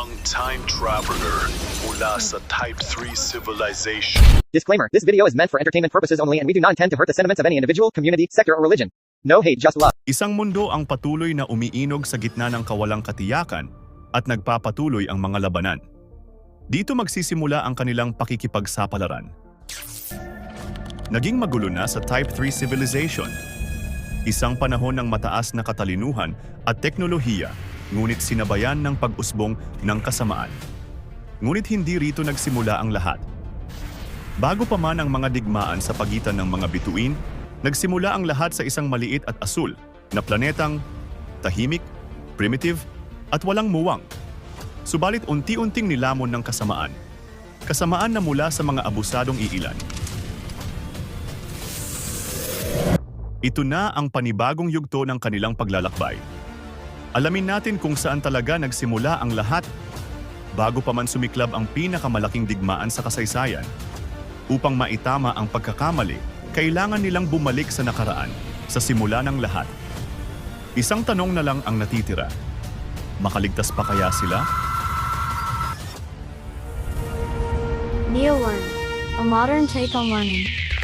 isang time traveler mula sa Type 3 civilization. Disclaimer, this video is meant for entertainment purposes only and we do not intend to hurt the sentiments of any individual, community, sector, or religion. No hate, just love. Isang mundo ang patuloy na umiinog sa gitna ng kawalang katiyakan at nagpapatuloy ang mga labanan. Dito magsisimula ang kanilang pakikipagsapalaran. Naging magulo na sa Type 3 civilization. Isang panahon ng mataas na katalinuhan at teknolohiya, ngunit sinabayan ng pag-usbong ng kasamaan. Ngunit hindi rito nagsimula ang lahat. Bago pa man ang mga digmaan sa pagitan ng mga bituin, nagsimula ang lahat sa isang maliit at asul na planetang tahimik, primitive, at walang muwang. Subalit unti-unting nilamon ng kasamaan. Kasamaan na mula sa mga abusadong iilan. Ito na ang panibagong yugto ng kanilang paglalakbay. Alamin natin kung saan talaga nagsimula ang lahat bago pa man sumiklab ang pinakamalaking digmaan sa kasaysayan. Upang maitama ang pagkakamali, kailangan nilang bumalik sa nakaraan, sa simula ng lahat. Isang tanong na lang ang natitira. Makaligtas pa kaya sila? NeoLearn, a modern take on learning.